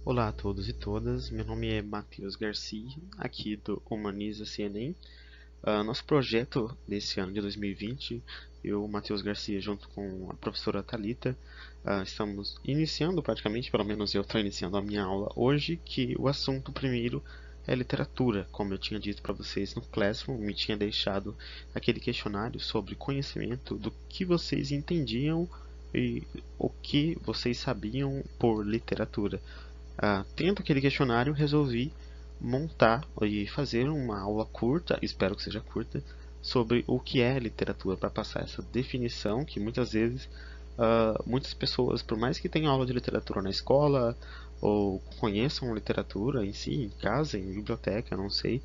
Olá a todos e todas, meu nome é Matheus Garcia, aqui do Humaniza CNN. Nosso projeto desse ano de 2020, eu, Matheus Garcia, junto com a professora Thalita, estamos iniciando praticamente, pelo menos eu estou iniciando a minha aula hoje, que o assunto primeiro é literatura. Como eu tinha dito para vocês no Classroom, me tinha deixado aquele questionário sobre conhecimento do que vocês entendiam e o que vocês sabiam por literatura. Tendo aquele questionário, resolvi montar e fazer uma aula curta, espero que seja curta, sobre o que é literatura, para passar essa definição que muitas vezes muitas pessoas, por mais que tenham aula de literatura na escola ou conheçam literatura em si, em casa, em biblioteca, não sei,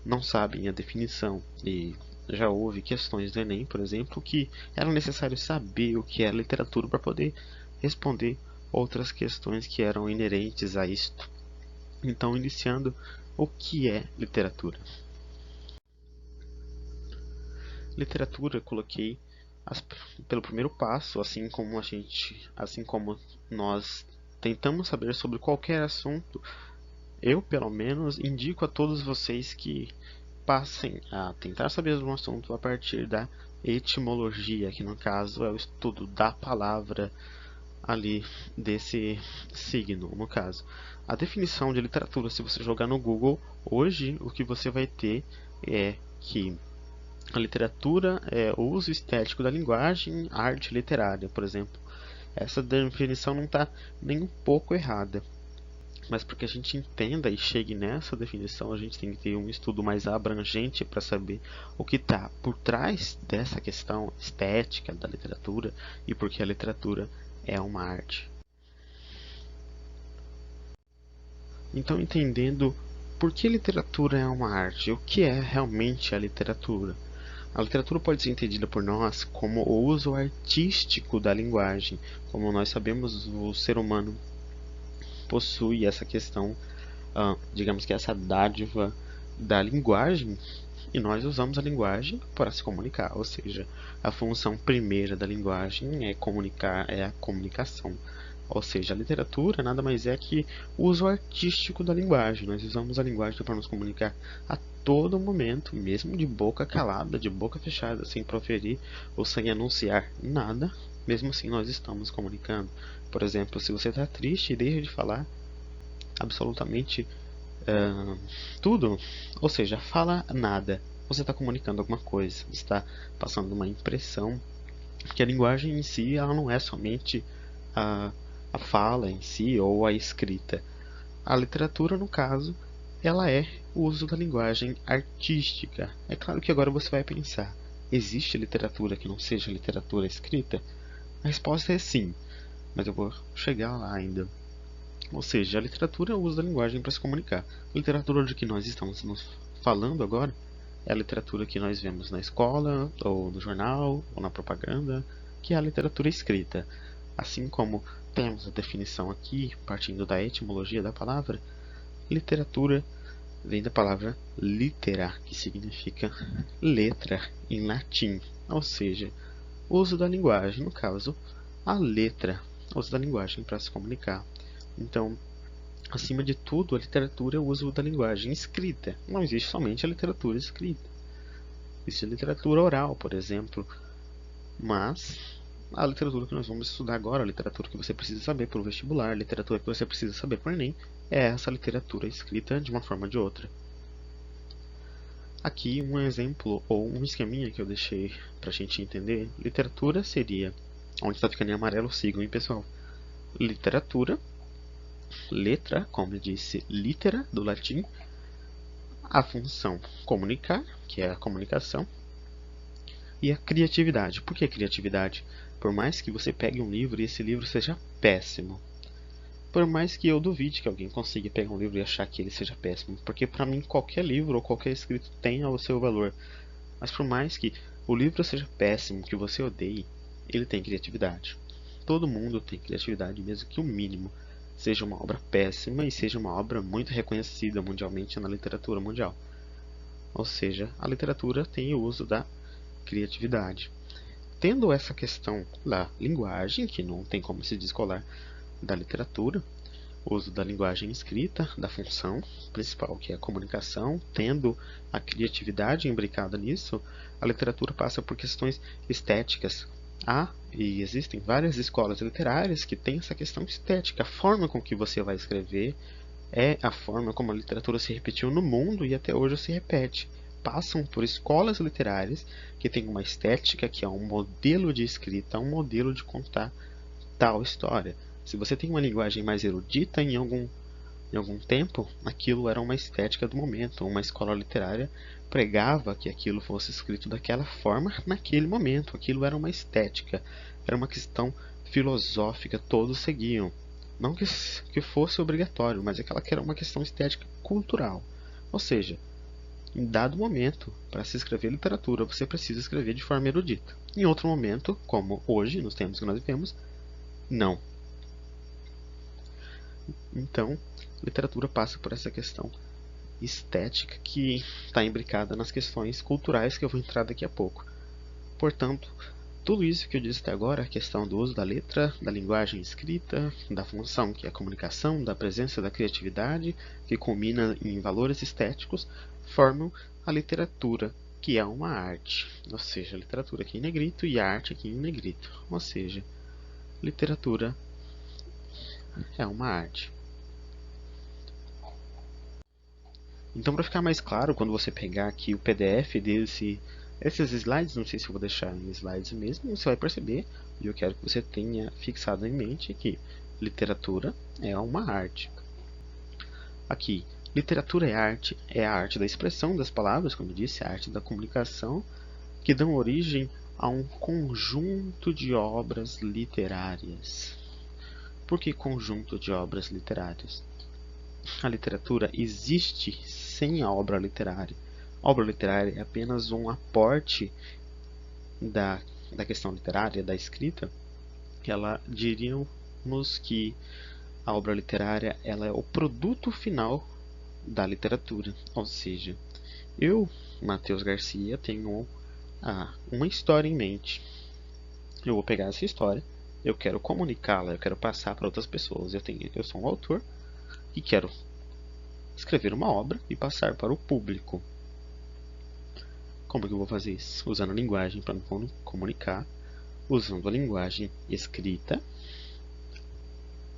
não sabem a definição. E já houve questões do Enem, por exemplo, que era necessário saber o que é literatura para poder responder outras questões que eram inerentes a isto. Então, iniciando, o que é literatura? Literatura, coloquei as, pelo primeiro passo, assim como nós tentamos saber sobre qualquer assunto, eu, pelo menos, indico a todos vocês que passem a tentar saber de um assunto a partir da etimologia, que no caso é o estudo da palavra ali desse signo, no caso. A definição de literatura, se você jogar no Google, hoje o que você vai ter é que a literatura é o uso estético da linguagem, arte literária, por exemplo. Essa definição não está nem um pouco errada. Mas para que a gente entenda e chegue nessa definição, a gente tem que ter um estudo mais abrangente para saber o que está por trás dessa questão estética da literatura e por que a literatura é uma arte. Então, entendendo por que literatura é uma arte, o que é realmente a literatura? A literatura pode ser entendida por nós como o uso artístico da linguagem. Como nós sabemos, o ser humano possui essa questão, digamos que essa dádiva da linguagem, e nós usamos a linguagem para se comunicar, ou seja, a função primeira da linguagem é comunicar, é a comunicação. Ou seja, a literatura nada mais é que o uso artístico da linguagem. Nós usamos a linguagem para nos comunicar a todo momento, mesmo de boca calada, de boca fechada, sem proferir ou sem anunciar nada. Mesmo assim, nós estamos comunicando. Por exemplo, se você está triste e deixa de falar absolutamente tudo, ou seja, fala nada, você está comunicando alguma coisa, está passando uma impressão, que a linguagem em si ela não é somente a, a fala em si ou a escrita. A literatura, no caso, ela é o uso da linguagem artística. É claro que agora você vai pensar, existe literatura que não seja literatura escrita? A resposta é sim, mas eu vou chegar lá ainda. Ou seja, a literatura é o uso da linguagem para se comunicar. A literatura de que nós estamos nos falando agora é a literatura que nós vemos na escola, ou no jornal, ou na propaganda, que é a literatura escrita. Assim como temos a definição aqui, partindo da etimologia da palavra, literatura vem da palavra litera, que significa letra em latim, ou seja, uso da linguagem, no caso, a letra, uso da linguagem para se comunicar. Então, acima de tudo, a literatura é o uso da linguagem escrita. Não existe somente a literatura escrita. Existe a literatura oral, por exemplo, mas a literatura que nós vamos estudar agora, a literatura que você precisa saber para o vestibular, a literatura que você precisa saber para o Enem, é essa literatura escrita de uma forma ou de outra. Aqui um exemplo ou um esqueminha que eu deixei para a gente entender. Literatura seria, onde está ficando em amarelo, sigam, hein, pessoal. Literatura, letra, como eu disse, litera, do latim, a função comunicar, que é a comunicação, e a criatividade. Por que criatividade? Por mais que você pegue um livro e esse livro seja péssimo, por mais que eu duvide que alguém consiga pegar um livro e achar que ele seja péssimo, porque para mim qualquer livro ou qualquer escrito tem o seu valor, mas por mais que o livro seja péssimo, que você odeie, ele tem criatividade. Todo mundo tem criatividade, mesmo que o mínimo. Seja uma obra péssima e seja uma obra muito reconhecida mundialmente na literatura mundial. Ou seja, a literatura tem o uso da criatividade. Tendo essa questão da linguagem, que não tem como se descolar da literatura, uso da linguagem escrita, da função principal, que é a comunicação, tendo a criatividade imbricada nisso, a literatura passa por questões estéticas. E existem várias escolas literárias que têm essa questão estética. A forma com que você vai escrever é a forma como a literatura se repetiu no mundo e até hoje se repete. Passam por escolas literárias que têm uma estética, que é um modelo de escrita, um modelo de contar tal história. Se você tem uma linguagem mais erudita em algum tempo, aquilo era uma estética do momento. Uma escola literária pregava que aquilo fosse escrito daquela forma naquele momento. Aquilo era uma estética, era uma questão filosófica, todos seguiam. Não que fosse obrigatório, mas aquela que era uma questão estética cultural. Ou seja, em dado momento, para se escrever literatura, você precisa escrever de forma erudita. Em outro momento, como hoje, nos tempos que nós vivemos, não. Então, literatura passa por essa questão estética que está imbricada nas questões culturais que eu vou entrar daqui a pouco. Portanto, tudo isso que eu disse até agora, a questão do uso da letra, da linguagem escrita, da função que é a comunicação, da presença da criatividade, que culmina em valores estéticos, formam a literatura, que é uma arte. Ou seja, literatura aqui em negrito e arte aqui em negrito. Ou seja, literatura é uma arte. Então, para ficar mais claro, quando você pegar aqui o PDF esses slides, não sei se eu vou deixar em slides mesmo, você vai perceber, e eu quero que você tenha fixado em mente que literatura é uma arte. Aqui, literatura é a arte da expressão das palavras, como eu disse, a arte da comunicação, que dão origem a um conjunto de obras literárias. Por que conjunto de obras literárias? A literatura existe sem a obra literária. A obra literária é apenas um aporte da questão literária, da escrita. Diríamos que a obra literária ela é o produto final da literatura. Ou seja, eu, Matheus Garcia, tenho uma história em mente. Eu vou pegar essa história, eu quero comunicá-la, eu quero passar para outras pessoas. Eu sou um autor e quero escrever uma obra e passar para o público. Como é que eu vou fazer isso? Usando a linguagem para comunicar, usando a linguagem escrita,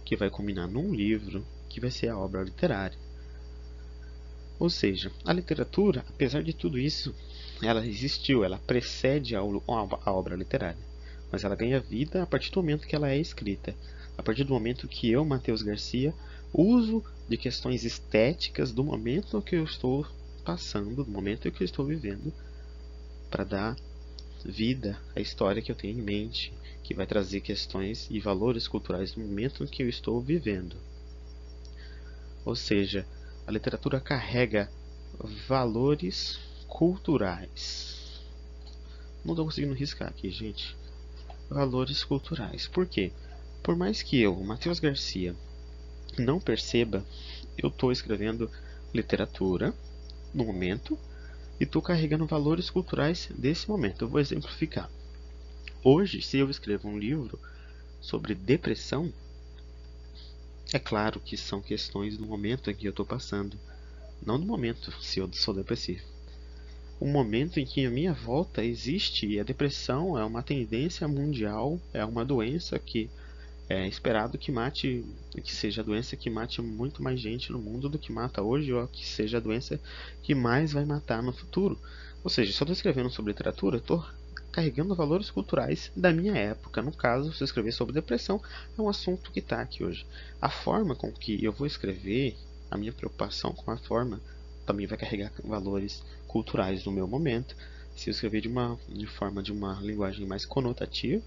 que vai culminar num livro, que vai ser a obra literária. Ou seja, a literatura, apesar de tudo isso, ela existiu, ela precede a obra literária. Mas ela ganha vida a partir do momento que ela é escrita. A partir do momento que eu, Matheus Garcia, uso de questões estéticas do momento que eu estou passando, do momento que eu estou vivendo, para dar vida à história que eu tenho em mente, que vai trazer questões e valores culturais do momento que eu estou vivendo. Ou seja, a literatura carrega valores culturais. Não estou conseguindo riscar aqui, gente. Valores culturais. Por quê? Por mais que eu, Matheus Garcia, não perceba, eu estou escrevendo literatura no momento e estou carregando valores culturais desse momento. Eu vou exemplificar. Hoje, se eu escrevo um livro sobre depressão, é claro que são questões do momento em que eu estou passando, não do momento se eu sou depressivo. Um momento em que à minha volta existe, e a depressão é uma tendência mundial, é uma doença que é esperado que seja a doença que mate muito mais gente no mundo do que mata hoje, ou que seja a doença que mais vai matar no futuro. Ou seja, se eu estou escrevendo sobre literatura, eu estou carregando valores culturais da minha época. No caso, se eu escrever sobre depressão, é um assunto que está aqui hoje. A forma com que eu vou escrever, a minha preocupação com a forma, também vai carregar valores culturais do meu momento. Se eu escrever de uma linguagem mais conotativa,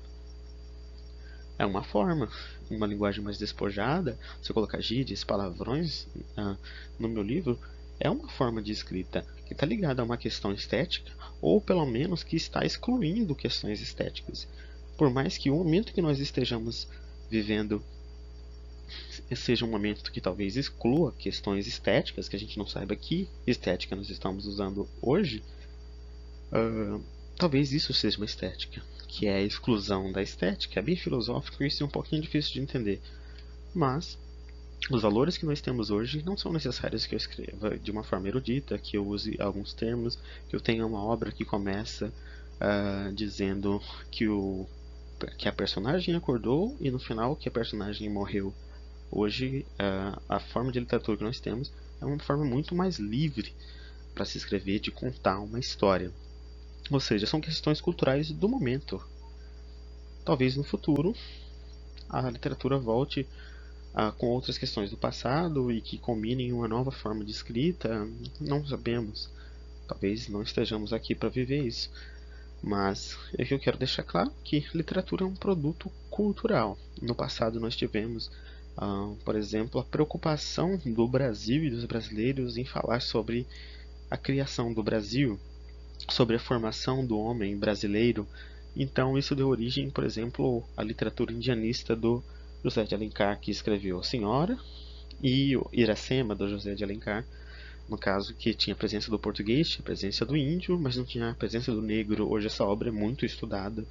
é uma forma, uma linguagem mais despojada. Se eu colocar gírias, palavrões no meu livro, é uma forma de escrita que está ligada a uma questão estética, ou pelo menos que está excluindo questões estéticas. Por mais que o momento que nós estejamos vivendo seja um momento que talvez exclua questões estéticas, que a gente não saiba que estética nós estamos usando hoje, talvez isso seja uma estética, que é a exclusão da estética. É bem filosófico, isso é um pouquinho difícil de entender, mas Os valores que nós temos hoje não são necessários que eu escreva de uma forma erudita, que eu use alguns termos, que eu tenha uma obra que começa dizendo que a personagem acordou e no final que a personagem morreu. Hoje, a forma de literatura que nós temos é uma forma muito mais livre para se escrever, de contar uma história. Ou seja, são questões culturais do momento. Talvez no futuro a literatura volte com outras questões do passado e que combinem uma nova forma de escrita, não sabemos. Talvez não estejamos aqui para viver isso. Mas é que eu quero deixar claro que literatura é um produto cultural. No passado nós tivemos, por exemplo, a preocupação do Brasil e dos brasileiros em falar sobre a criação do Brasil, sobre a formação do homem brasileiro. Então isso deu origem, por exemplo, à literatura indianista do José de Alencar, que escreveu A Senhora, e o Iracema, do José de Alencar, no caso, que tinha a presença do português, a presença do índio, mas não tinha a presença do negro. Hoje essa obra é muito estudada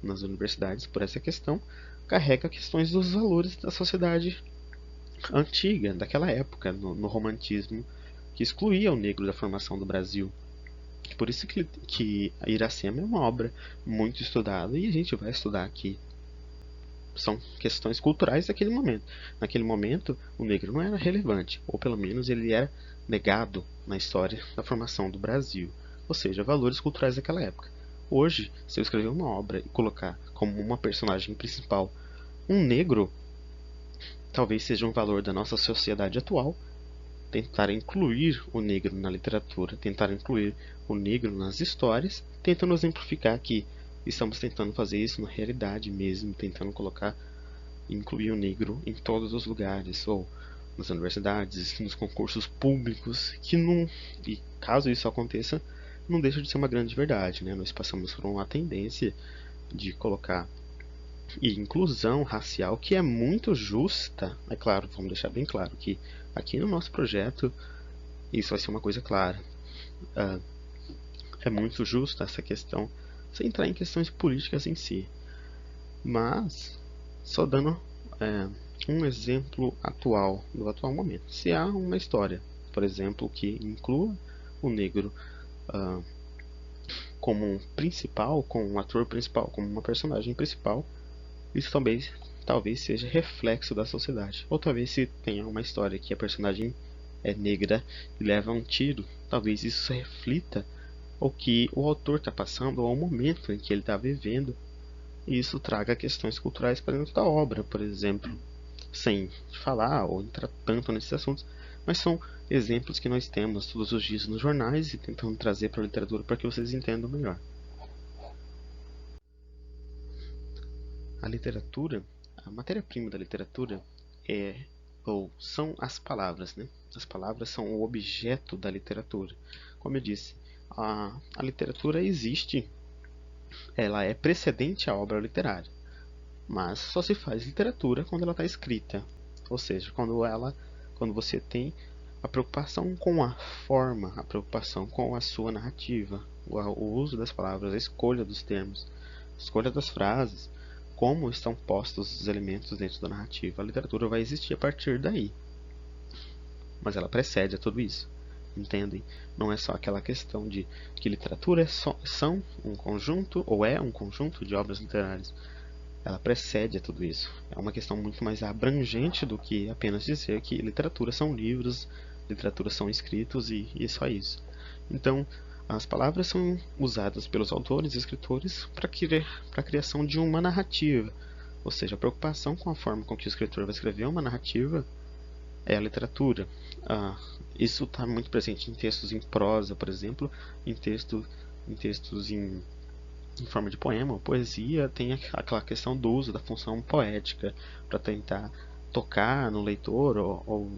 nas universidades por essa questão. Carrega questões dos valores da sociedade antiga, daquela época, no romantismo, que excluía o negro da formação do Brasil. Por isso que a Iracema é uma obra muito estudada e a gente vai estudar aqui. São questões culturais daquele momento. Naquele momento, o negro não era relevante, ou pelo menos ele era negado na história da formação do Brasil, ou seja, valores culturais daquela época. Hoje, se eu escrever uma obra e colocar como uma personagem principal um negro, talvez seja um valor da nossa sociedade atual tentar incluir o negro na literatura, tentar incluir o negro nas histórias, tentando exemplificar que estamos tentando fazer isso na realidade mesmo, tentando incluir o negro em todos os lugares, ou nas universidades, nos concursos públicos, que não, e caso isso aconteça, não deixa de ser uma grande verdade, né? Nós passamos por uma tendência de colocar inclusão racial que é muito justa. É claro, vamos deixar bem claro que aqui no nosso projeto isso vai ser uma coisa clara. É muito justa essa questão, sem entrar em questões políticas em si. Mas, só dando um exemplo atual, do atual momento. Se há uma história, por exemplo, que inclua o negro como um principal, como um ator principal, como uma personagem principal, isso também talvez seja reflexo da sociedade. Ou talvez se tenha uma história que a personagem é negra e leva um tiro, talvez isso reflita o que o autor está passando ou o momento em que ele está vivendo, e isso traga questões culturais para dentro da obra, por exemplo, sem falar ou entrar tanto nesses assuntos, mas são exemplos que nós temos todos os dias nos jornais e tentando trazer para a literatura para que vocês entendam melhor. A literatura, a matéria-prima da literatura são as palavras, né? As palavras são o objeto da literatura. Como eu disse, a literatura existe, ela é precedente à obra literária, mas só se faz literatura quando ela está escrita, ou seja, quando você tem a preocupação com a forma, a preocupação com a sua narrativa, o uso das palavras, a escolha dos termos, a escolha das frases, como estão postos os elementos dentro da narrativa. A literatura vai existir a partir daí, mas ela precede a tudo isso. Entendem? Não é só aquela questão de que literatura são um conjunto ou é um conjunto de obras literárias. Ela precede a tudo isso. É uma questão muito mais abrangente do que apenas dizer que literatura são livros, literatura são escritos e só isso. Então, as palavras são usadas pelos autores e escritores para a criação de uma narrativa. Ou seja, a preocupação com a forma com que o escritor vai escrever uma narrativa é a literatura. Isso está muito presente em textos em prosa, por exemplo, em textos em forma de poema ou poesia. Tem aquela questão do uso da função poética para tentar tocar no leitor ou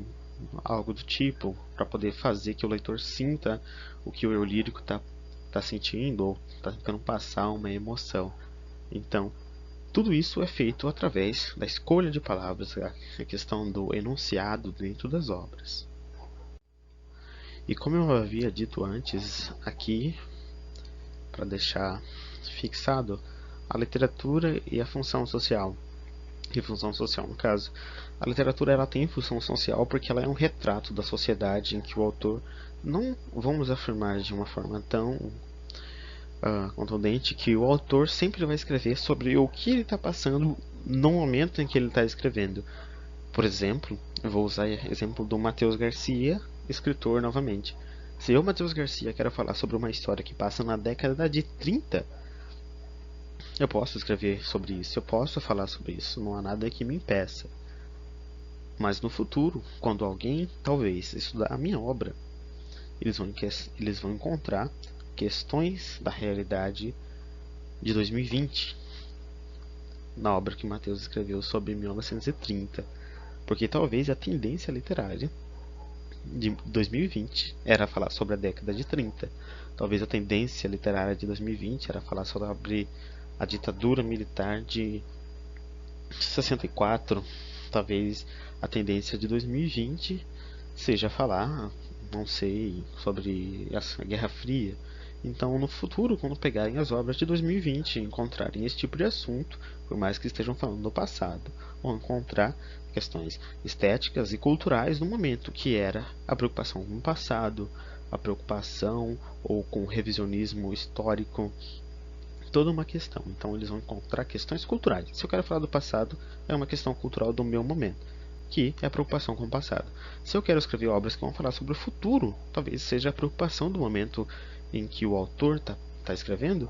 algo do tipo, para poder fazer que o leitor sinta o que o eu lírico está sentindo ou está tentando passar uma emoção. Então, tudo isso é feito através da escolha de palavras, a questão do enunciado dentro das obras. E como eu havia dito antes, aqui, para deixar fixado, a literatura e a função social. E função social, no caso, A literatura ela tem função social porque ela é um retrato da sociedade em que o autor, não vamos afirmar de uma forma tão contundente, que o autor sempre vai escrever sobre o que ele está passando no momento em que ele está escrevendo. Por exemplo, eu vou usar o exemplo do Matheus Garcia, escritor novamente. Se eu, Matheus Garcia, quero falar sobre uma história que passa na década de 30, eu posso escrever sobre isso, eu posso falar sobre isso, não há nada que me impeça. Mas no futuro, quando alguém talvez estudar a minha obra, eles vão encontrar questões da realidade de 2020 na obra que Matheus escreveu sobre 1930, porque talvez a tendência literária de 2020 era falar sobre a década de 30. Talvez a tendência literária de 2020 era falar sobre a ditadura militar de 64. Talvez a tendência de 2020 seja falar, não sei, sobre a Guerra Fria. Então, no futuro, quando pegarem as obras de 2020 e encontrarem esse tipo de assunto, por mais que estejam falando do passado, vão encontrar questões estéticas e culturais no momento, que era a preocupação com o passado, a preocupação ou com o revisionismo histórico, toda uma questão. Então, eles vão encontrar questões culturais. Se eu quero falar do passado, é uma questão cultural do meu momento, que é a preocupação com o passado. Se eu quero escrever obras que vão falar sobre o futuro, talvez seja a preocupação do momento em que o autor está escrevendo,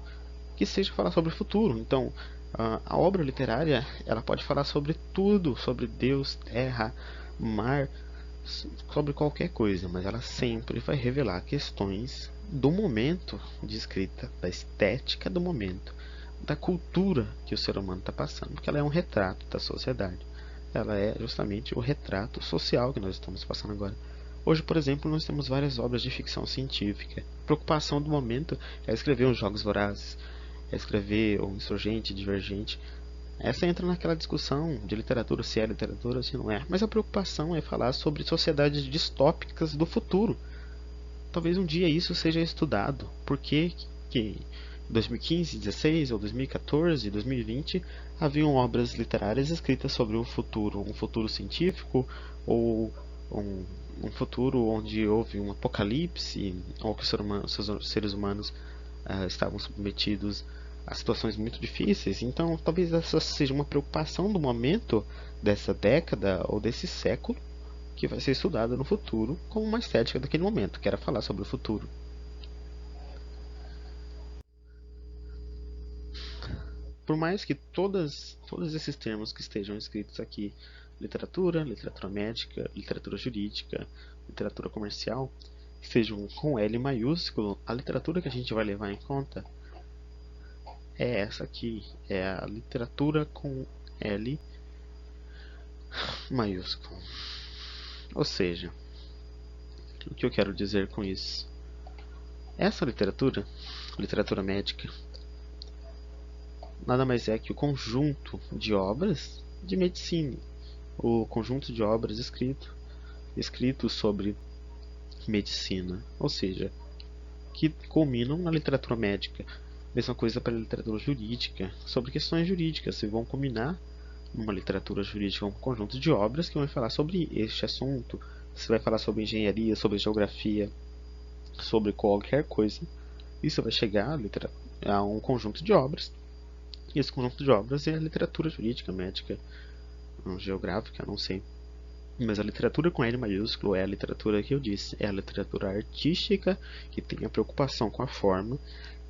que seja falar sobre o futuro. Então, a obra literária ela pode falar sobre tudo, sobre Deus, terra, mar, sobre qualquer coisa, mas ela sempre vai revelar questões do momento de escrita, da estética do momento, da cultura que o ser humano está passando, porque ela é um retrato da sociedade. Ela é justamente o retrato social que nós estamos passando agora. Hoje, por exemplo, nós temos várias obras de ficção científica. A preocupação do momento é escrever os Jogos Vorazes, é escrever o Insurgente, Divergente. Essa entra naquela discussão de literatura, se é literatura, se não é. Mas a preocupação é falar sobre sociedades distópicas do futuro. Talvez um dia isso seja estudado. Por que em 2015, 2016, ou 2014, 2020 haviam obras literárias escritas sobre o futuro, um futuro científico ou um futuro onde houve um apocalipse, ou que os seres humanos estavam submetidos a situações muito difíceis. Então, talvez essa seja uma preocupação do momento, dessa década ou desse século, que vai ser estudada no futuro como uma estética daquele momento, que era falar sobre o futuro. Por mais que todos esses termos que estejam escritos aqui, literatura, literatura médica, literatura jurídica, literatura comercial, estejam com L maiúsculo, a literatura que a gente vai levar em conta é essa aqui, é a literatura com L maiúsculo. Ou seja, o que eu quero dizer com isso? Essa literatura, literatura médica, nada mais é que o conjunto de obras de medicina, o conjunto de obras escritos sobre medicina, ou seja, que culminam na literatura médica. Mesma coisa para a literatura jurídica, sobre questões jurídicas, se vão culminar numa literatura jurídica, um conjunto de obras que vão falar sobre este assunto. Você vai falar sobre engenharia, sobre geografia, sobre qualquer coisa, isso vai chegar a um conjunto de obras. E esse conjunto de obras é a literatura jurídica, médica, geográfica, não sei. Mas a literatura com L maiúsculo é a literatura que eu disse, é a literatura artística, que tem a preocupação com a forma,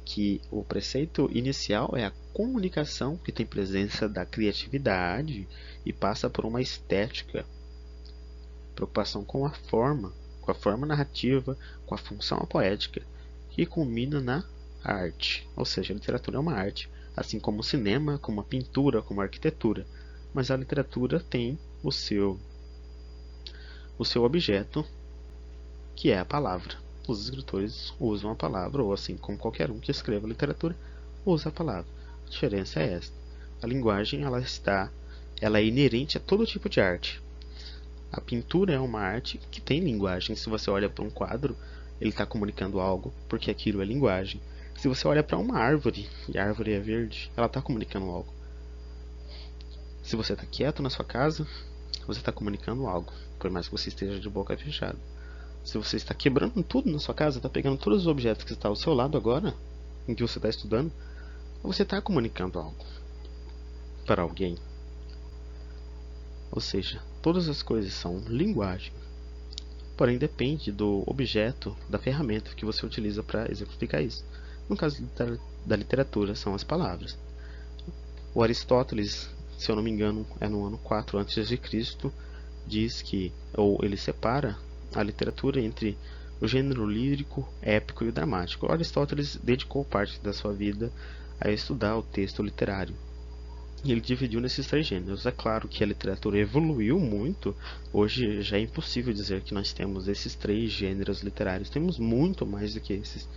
que o preceito inicial é a comunicação, que tem presença da criatividade e passa por uma estética. Preocupação com a forma narrativa, com a função poética, que culmina na arte. Ou seja, a literatura é uma arte, assim como o cinema, como a pintura, como a arquitetura. Mas a literatura tem o seu objeto, que é a palavra. Os escritores usam a palavra, ou assim como qualquer um que escreva literatura, usa a palavra. A diferença é esta. A linguagem ela é inerente a todo tipo de arte. A pintura é uma arte que tem linguagem. Se você olha para um quadro, ele está comunicando algo, porque aquilo é linguagem. Se você olha para uma árvore, e a árvore é verde, ela está comunicando algo. Se você está quieto na sua casa, você está comunicando algo, por mais que você esteja de boca fechada. Se você está quebrando tudo na sua casa, está pegando todos os objetos que estão ao seu lado agora, em que você está estudando, você está comunicando algo para alguém. Ou seja, todas as coisas são linguagem, porém depende do objeto, da ferramenta que você utiliza para exemplificar isso. No caso da literatura, são as palavras. O Aristóteles, se eu não me engano, é no ano 4 a.C., diz que, ou ele separa a literatura entre o gênero lírico, épico e o dramático. O Aristóteles dedicou parte da sua vida a estudar o texto literário. E ele dividiu nesses 3 gêneros. É claro que a literatura evoluiu muito. Hoje já é impossível dizer que nós temos esses 3 gêneros literários. Temos muito mais do que esses.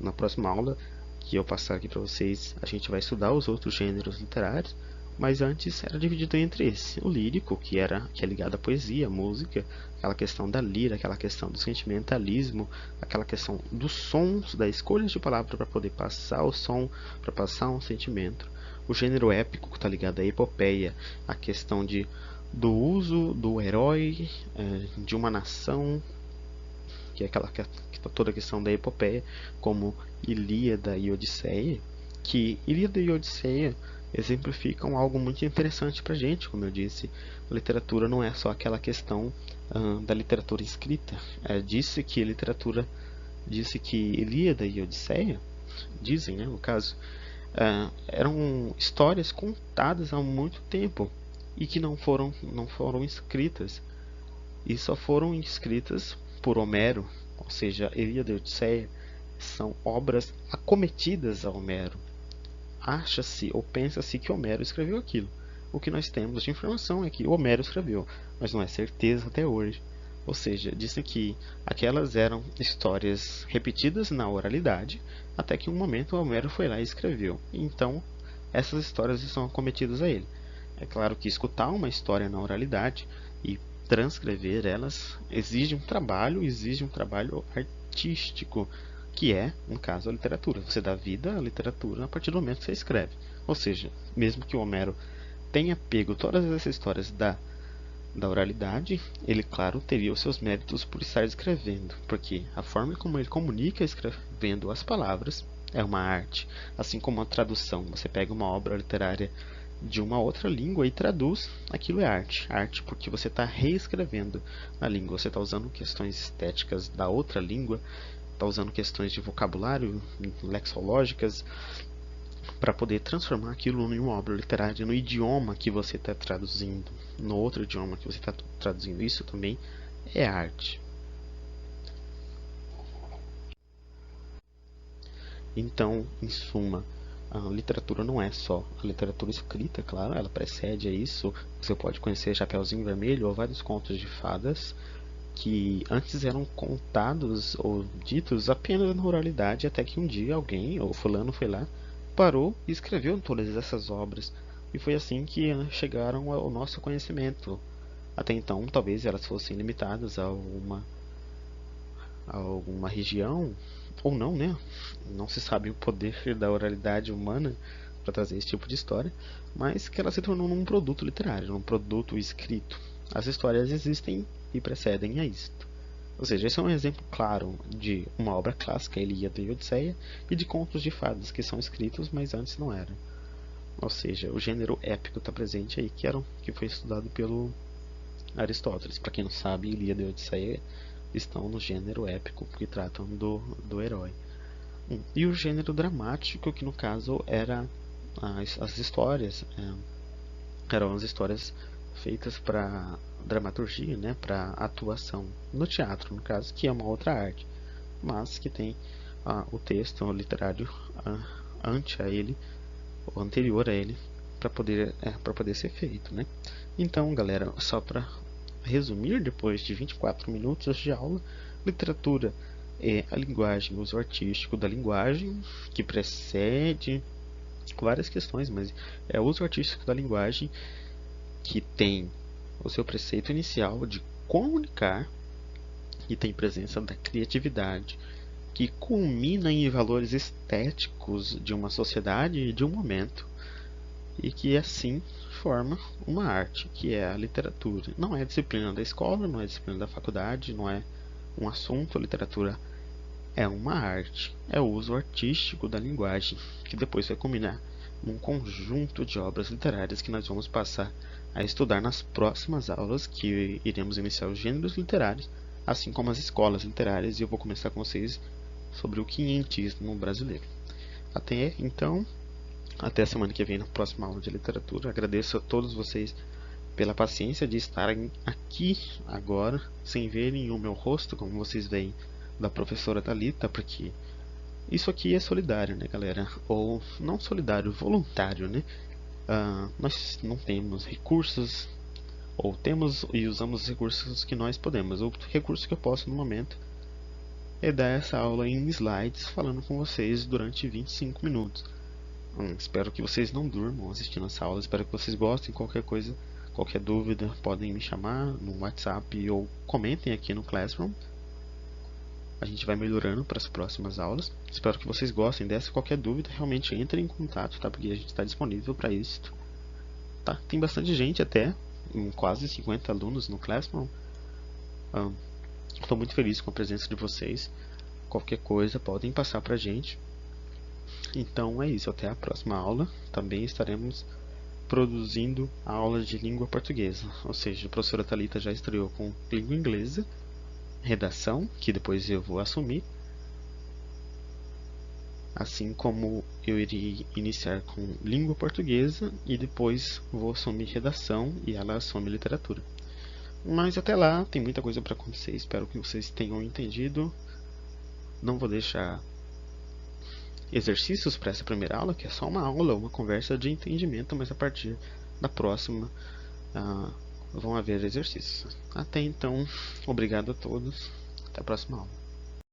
Na próxima aula que eu passar aqui para vocês, a gente vai estudar os outros gêneros literários. Mas antes era dividido entre esse. O lírico, que é ligado à poesia, à música, aquela questão da lira, aquela questão do sentimentalismo, aquela questão dos sons, da escolha de palavra para poder passar o som, para passar um sentimento. O gênero épico, que está ligado à epopeia, a questão do uso do herói, de uma nação, que é toda a questão da epopeia, como Ilíada e Odisseia, que Ilíada e Odisseia exemplificam algo muito interessante para a gente. Como eu disse, a literatura não é só aquela questão da literatura escrita. Disse que Ilíada e Odisseia, dizem, né, no caso, eram histórias contadas há muito tempo e que não foram escritas, e só foram escritas por Homero. Ou seja, Ilíada e Odisseia são obras acometidas a Homero. Acha-se ou pensa-se que Homero escreveu aquilo. O que nós temos de informação é que Homero escreveu, mas não é certeza até hoje. Ou seja, dizem que aquelas eram histórias repetidas na oralidade, até que em um momento Homero foi lá e escreveu. Então, essas histórias estão acometidas a ele. É claro que escutar uma história na oralidade e transcrever elas exige um trabalho artístico, que é, no caso, a literatura. Você dá vida à literatura a partir do momento que você escreve. Ou seja, mesmo que o Homero tenha pego todas essas histórias da oralidade, ele, claro, teria os seus méritos por estar escrevendo, porque a forma como ele comunica escrevendo as palavras é uma arte. Assim como a tradução, você pega uma obra literária de uma outra língua e traduz, aquilo é arte. Arte porque você está reescrevendo a língua, você está usando questões estéticas da outra língua, está usando questões de vocabulário, lexológicas, para poder transformar aquilo em uma obra literária no idioma que você está traduzindo, no outro idioma que você está traduzindo. Isso também é arte. Então, em suma, a literatura não é só a literatura escrita, claro, ela precede a isso. Você pode conhecer Chapeuzinho Vermelho ou vários contos de fadas que antes eram contados ou ditos apenas na oralidade, até que um dia alguém, ou fulano, foi lá, parou e escreveu todas essas obras. E foi assim que chegaram ao nosso conhecimento. Até então, talvez elas fossem limitadas a alguma região, ou não, né? Não se sabe o poder da oralidade humana para trazer esse tipo de história, mas que ela se tornou um produto literário, um produto escrito. As histórias existem e precedem a isto. Ou seja, esse é um exemplo claro de uma obra clássica, Ilíada e Odisseia, e de contos de fadas que são escritos, mas antes não eram. Ou seja, o gênero épico está presente aí, que foi estudado pelo Aristóteles. Para quem não sabe, Ilíada e Odisseia estão no gênero épico, que tratam do herói. E o gênero dramático, que no caso era as histórias, eram as histórias feitas para dramaturgia, né, para atuação no teatro, no caso, que é uma outra arte, mas que tem o texto literário ante a ele, ou anterior a ele, para poder ser feito, né? Então, galera, só para resumir, depois de 24 minutos de aula, literatura é a linguagem, o uso artístico da linguagem, que precede várias questões, mas é o uso artístico da linguagem que tem o seu preceito inicial de comunicar, que tem presença da criatividade, que culmina em valores estéticos de uma sociedade e de um momento, e que assim forma uma arte, que é a literatura. Não é disciplina da escola, não é disciplina da faculdade, não é um assunto. A literatura é uma arte, é o uso artístico da linguagem, que depois vai culminar num conjunto de obras literárias que nós vamos passar a estudar nas próximas aulas, que iremos iniciar os gêneros literários, assim como as escolas literárias, e eu vou começar com vocês sobre o quinhentismo brasileiro. Até então, até a semana que vem na próxima aula de literatura. Agradeço a todos vocês pela paciência de estarem aqui agora, sem verem o meu rosto, como vocês veem da professora Thalita, porque isso aqui é solidário, né, galera? Ou não solidário, voluntário, né? Nós não temos recursos, ou temos e usamos os recursos que nós podemos. O recurso que eu posso no momento é dar essa aula em slides, falando com vocês durante 25 minutos. Espero que vocês não durmam assistindo essa aula, espero que vocês gostem. Qualquer coisa, qualquer dúvida, podem me chamar no WhatsApp ou comentem aqui no Classroom. A gente vai melhorando para as próximas aulas. Espero que vocês gostem dessa. Qualquer dúvida, realmente entre em contato, tá? Porque a gente está disponível para isso. Tá? Tem bastante gente até, quase 50 alunos no Classroom. Estou muito feliz com a presença de vocês. Qualquer coisa, podem passar para a gente. Então é isso, até a próxima aula. Também estaremos produzindo a aula de língua portuguesa, ou seja, a professora Thalita já estreou com língua inglesa, redação, que depois eu vou assumir, assim como eu irei iniciar com língua portuguesa e depois vou assumir redação e ela assume literatura. Mas até lá tem muita coisa para acontecer, espero que vocês tenham entendido. Não vou deixar exercícios para essa primeira aula, que é só uma aula, uma conversa de entendimento, mas a partir da próxima vão haver exercícios. Até então, obrigado a todos, até a próxima aula.